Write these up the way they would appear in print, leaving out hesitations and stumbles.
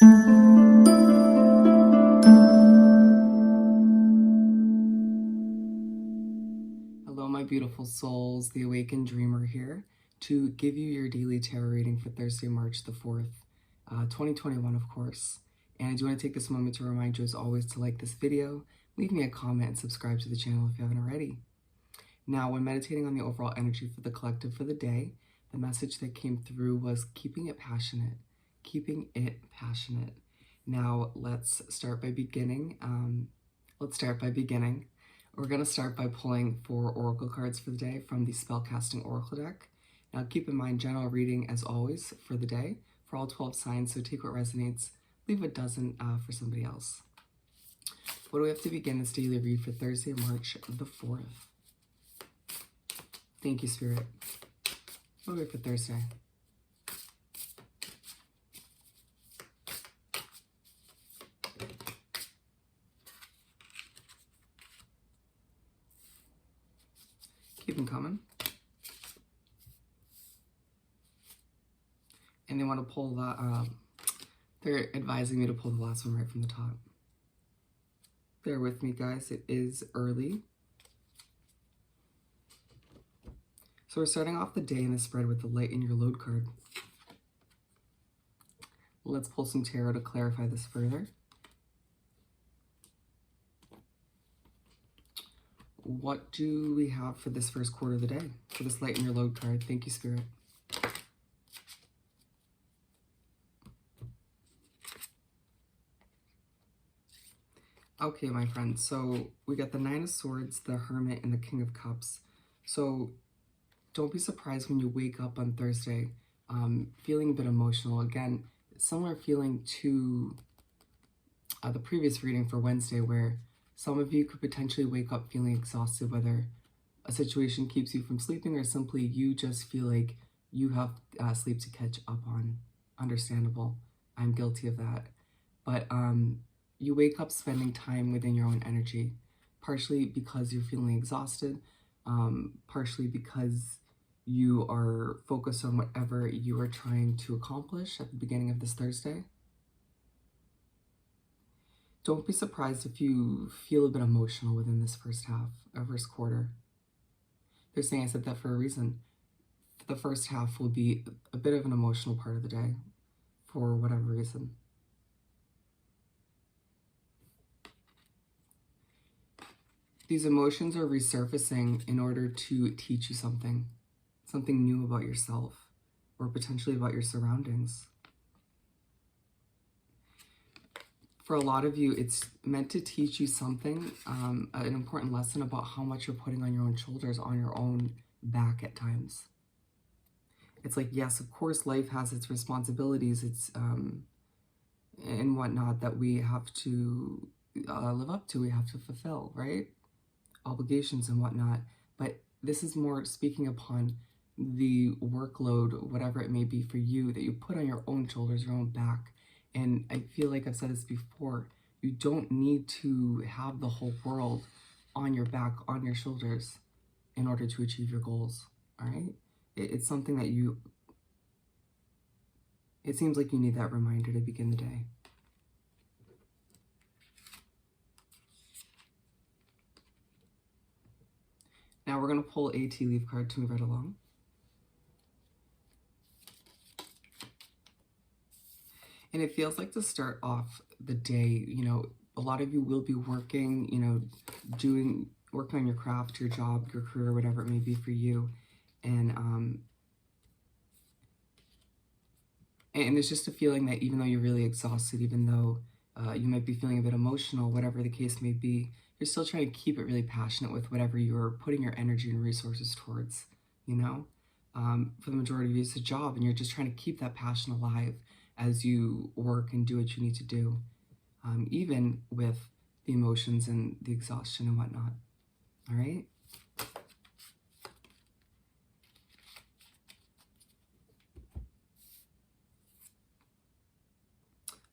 Hello, my beautiful souls. The Awakened Dreamer here to give you your daily tarot reading for Thursday, March the 4th, 2021, of course. And I do want to take this moment to remind you, as always, to like this video, leave me a comment, and subscribe to the channel if you haven't already. Now, when meditating on the overall energy for the collective for the day, the message that came through was keeping it passionate. Keeping it passionate. Now, let's start by beginning. We're going to start by pulling 4 oracle cards for the day from the Spellcasting Oracle deck. Now, keep in mind, general reading, as always, for the day, for all 12 signs, so take what resonates, leave what doesn't for somebody else. What do we have to begin this daily read for Thursday, March the 4th? Thank you, Spirit. What do we have for Thursday? Keep them coming. And they want to pull that, they're advising me to pull the last one right from the top. Bear with me, guys. It is early. So we're starting off the day in the spread with the Light in Your Load card. Let's pull some tarot to clarify this further. What do we have for this first quarter of the day? For this Light in Your Load card. Thank you, Spirit. Okay, my friends. So we got the Nine of Swords, the Hermit, and the King of Cups. So don't be surprised when you wake up on Thursday feeling a bit emotional. Again, similar feeling to the previous reading for Wednesday, where some of you could potentially wake up feeling exhausted, whether a situation keeps you from sleeping or simply you just feel like you have sleep to catch up on. Understandable. I'm guilty of that. But you wake up spending time within your own energy, partially because you're feeling exhausted, partially because you are focused on whatever you are trying to accomplish at the beginning of this Thursday. Don't be surprised if you feel a bit emotional within this first half, or first quarter. They're saying I said that for a reason. The first half will be a bit of an emotional part of the day, for whatever reason. These emotions are resurfacing in order to teach you something new about yourself, or potentially about your surroundings. For a lot of you, it's meant to teach you something, an important lesson about how much you're putting on your own shoulders, on your own back at times. It's like, yes, of course, life has its responsibilities, its and whatnot that we have to live up to, we have to fulfill, right? Obligations and whatnot. But this is more speaking upon the workload, whatever it may be for you, that you put on your own shoulders, your own back. And I feel like I've said this before, you don't need to have the whole world on your back, on your shoulders, in order to achieve your goals, all right? It's something that it seems like you need that reminder to begin the day. Now we're going to pull a tea leaf card to move right along. And it feels like to start off the day, you know, a lot of you will be working, you know, working on your craft, your job, your career, whatever it may be for you. And there's just a feeling that even though you're really exhausted, even though you might be feeling a bit emotional, whatever the case may be, you're still trying to keep it really passionate with whatever you're putting your energy and resources towards, you know? For the majority of you, it's a job, and you're just trying to keep that passion alive as you work and do what you need to do, even with the emotions and the exhaustion and whatnot, all right?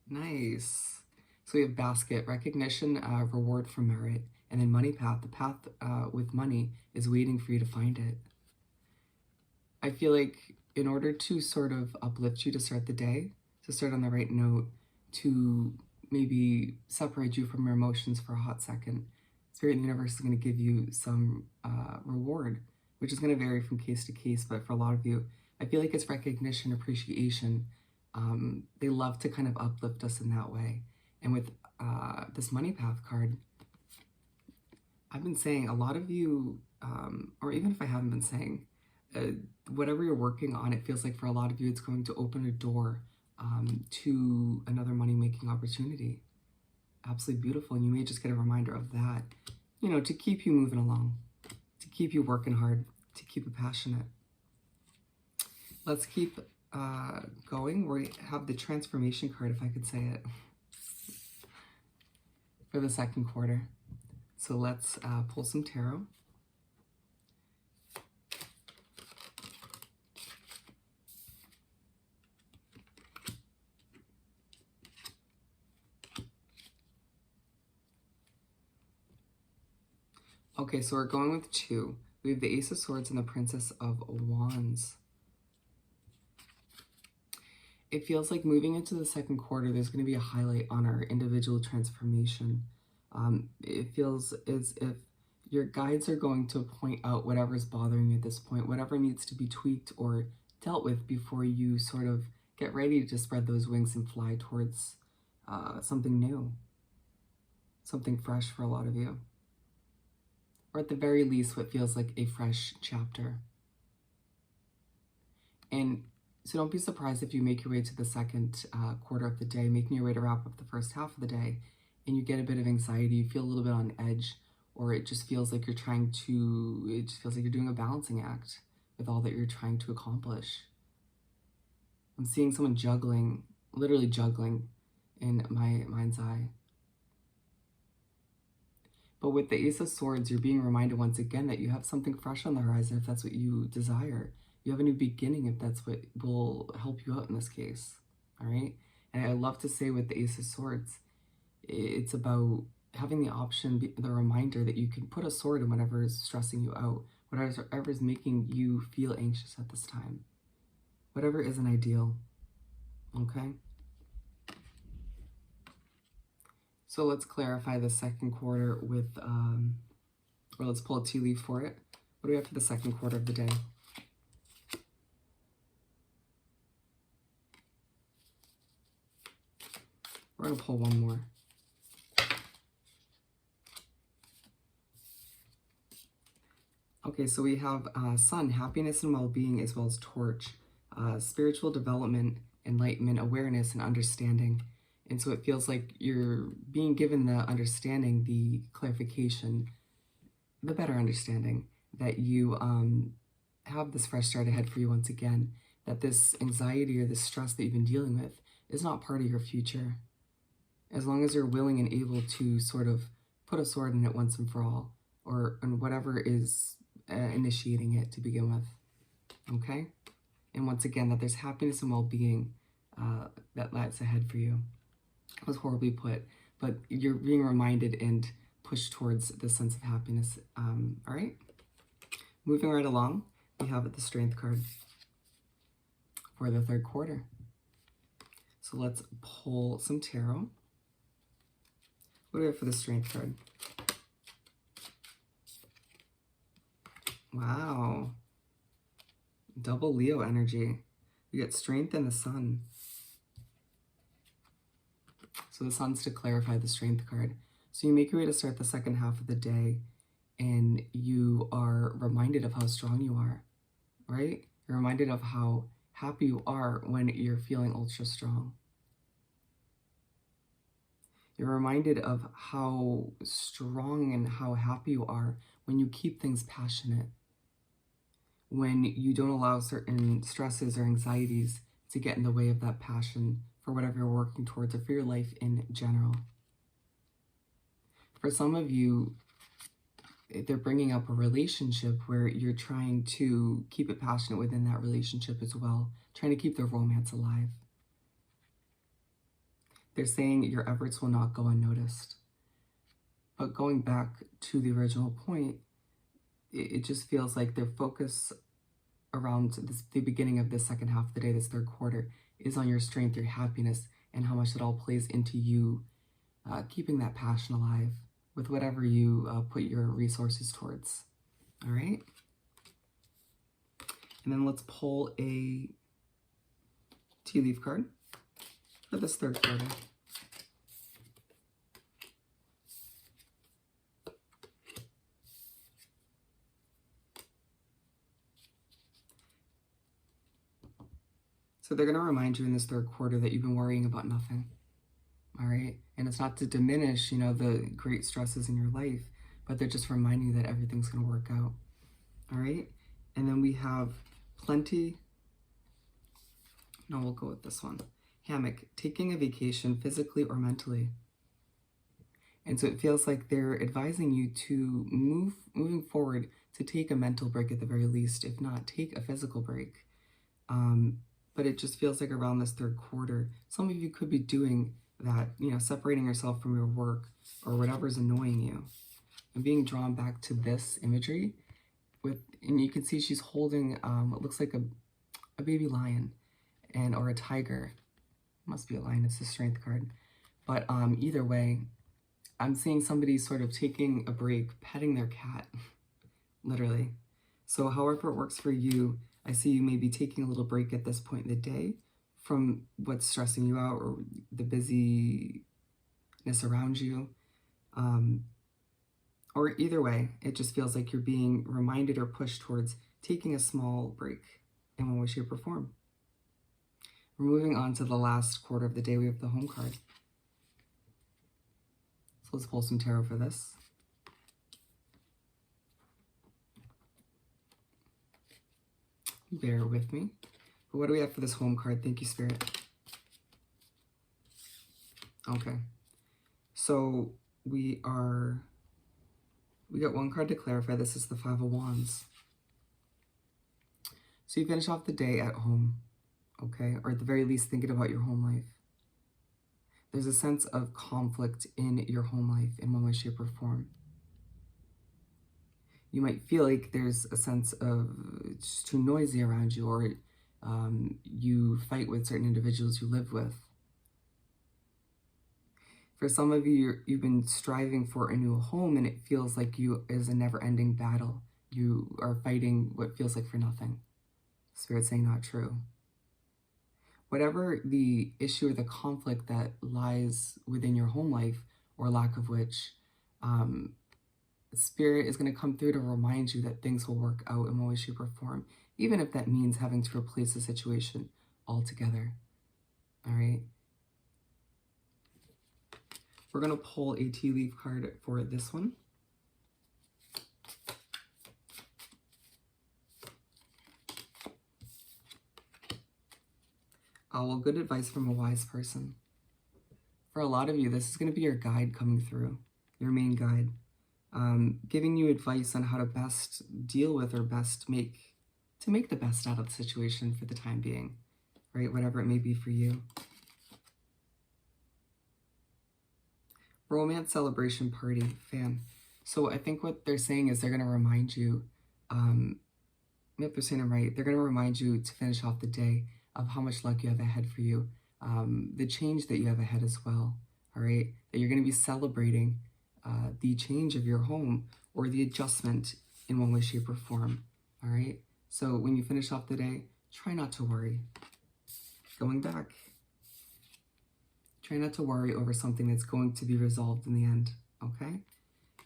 Nice. So we have basket, recognition, reward for merit, and then money path. The path with money is waiting for you to find it. I feel like in order to sort of uplift you to start the day, to start on the right note, to maybe separate you from your emotions for a hot second. Spirit and the universe is going to give you some reward, which is going to vary from case to case, but for a lot of you, I feel like it's recognition, appreciation. They love to kind of uplift us in that way. And with this money path card, I've been saying a lot of you, or even if I haven't been saying, whatever you're working on, it feels like for a lot of you, it's going to open a door to another money-making opportunity. Absolutely beautiful. And you may just get a reminder of that, you know, to keep you moving along, to keep you working hard, to keep you passionate. Let's keep going. We have the transformation card, if I could say it, for the second quarter. So let's pull some tarot. Okay, so we're going with two. We have the Ace of Swords and the Princess of Wands. It feels like moving into the second quarter, there's going to be a highlight on our individual transformation. It feels as if your guides are going to point out whatever's bothering you at this point, whatever needs to be tweaked or dealt with before you sort of get ready to spread those wings and fly towards something new, something fresh for a lot of you. Or at the very least, what feels like a fresh chapter. And so don't be surprised if you make your way to the second quarter of the day, making your way to wrap up the first half of the day, and you get a bit of anxiety, you feel a little bit on edge, or it just feels like it just feels like you're doing a balancing act with all that you're trying to accomplish. I'm seeing someone juggling, literally juggling in my mind's eye. But with the Ace of Swords, you're being reminded once again that you have something fresh on the horizon if that's what you desire. You have a new beginning if that's what will help you out in this case, all right? And I love to say with the Ace of Swords, it's about having the option, the reminder that you can put a sword in whatever is stressing you out, whatever is making you feel anxious at this time, whatever isn't ideal, okay? So let's clarify the second quarter with, or let's pull a tea leaf for it. What do we have for the second quarter of the day? We're going to pull one more. Okay, so we have Sun, happiness and well-being, as well as Torch, spiritual development, enlightenment, awareness, and understanding. And so it feels like you're being given the understanding, the clarification, the better understanding that you have this fresh start ahead for you once again, that this anxiety or this stress that you've been dealing with is not part of your future. As long as you're willing and able to sort of put a sword in it once and for all, or in whatever is initiating it to begin with, okay? And once again, that there's happiness and well-being that lies ahead for you. It was horribly put, but you're being reminded and pushed towards the sense of happiness, all right? Moving right along, we have the Strength card for the third quarter. So let's pull some tarot. What do we have for the Strength card? Wow. Double Leo energy. We get Strength and the Sun. So the Sun's to clarify the Strength card. So you make your way to start the second half of the day and you are reminded of how strong you are, right? You're reminded of how happy you are when you're feeling ultra strong. You're reminded of how strong and how happy you are when you keep things passionate, when you don't allow certain stresses or anxieties to get in the way of that passion for whatever you're working towards or for your life in general. For some of you, they're bringing up a relationship where you're trying to keep it passionate within that relationship as well, trying to keep the romance alive. They're saying your efforts will not go unnoticed. But going back to the original point, it just feels like their focus around the beginning of the second half of the day, this third quarter, is on your strength, your happiness, and how much it all plays into you keeping that passion alive with whatever you put your resources towards. All right? And then let's pull a tea leaf card for this third quarter. So they're going to remind you in this third quarter that you've been worrying about nothing, all right? And it's not to diminish, the great stresses in your life, but they're just reminding you that everything's going to work out, all right? And then we have plenty. No, we'll go with this one. Hammock, taking a vacation physically or mentally. And so it feels like they're advising you to moving forward, to take a mental break at the very least, if not take a physical break. But it just feels like around this third quarter, some of you could be doing that, separating yourself from your work or whatever's annoying you. I'm being drawn back to this imagery and you can see she's holding what looks like a baby lion or a tiger. Must be a lion, it's a strength card. But either way, I'm seeing somebody sort of taking a break, petting their cat, literally. So however it works for you, I see you may be taking a little break at this point in the day from what's stressing you out or the busyness around you. Or either way, it just feels like you're being reminded or pushed towards taking a small break in one way, shape, or form. We're moving on to the last quarter of the day. We have the home card. So let's pull some tarot for this. Bear with me. But what do we have for this home card? Thank you, Spirit. Okay. So we got one card to clarify. This is the Five of Wands. So you finish off the day at home, okay? Or at the very least, thinking about your home life. There's a sense of conflict in your home life in one way, shape, or form. You might feel like there's a sense of it's too noisy around you, or you fight with certain individuals you live with. For some of you, you've been striving for a new home, and it feels like is a never-ending battle. You are fighting what feels like for nothing. Spirit's saying not true. Whatever the issue or the conflict that lies within your home life, or lack of which, Spirit is going to come through to remind you that things will work out in one way, shape, or form, even if that means having to replace the situation altogether. All right? We're going to pull a tea leaf card for this one. Well, good advice from a wise person. For a lot of you, this is going to be your guide coming through, your main guide, giving you advice on how to best deal with or make the best out of the situation for the time being, right? Whatever it may be for you. Romance celebration party, fan. So I think what they're saying is they're going to remind you, if they're saying it right, they're going to remind you to finish off the day of how much luck you have ahead for you, the change that you have ahead as well, all right? That you're going to be celebrating the change of your home or the adjustment in one way, shape, or form, all right? So when you finish off the day, try not to worry. Going back, try not to worry over something that's going to be resolved in the end, okay?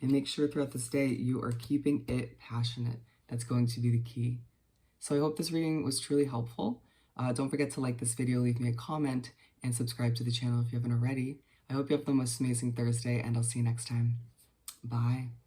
And make sure throughout this day you are keeping it passionate. That's going to be the key. So I hope this reading was truly helpful. Don't forget to like this video, leave me a comment, and subscribe to the channel if you haven't already. I hope you have the most amazing Thursday, and I'll see you next time. Bye.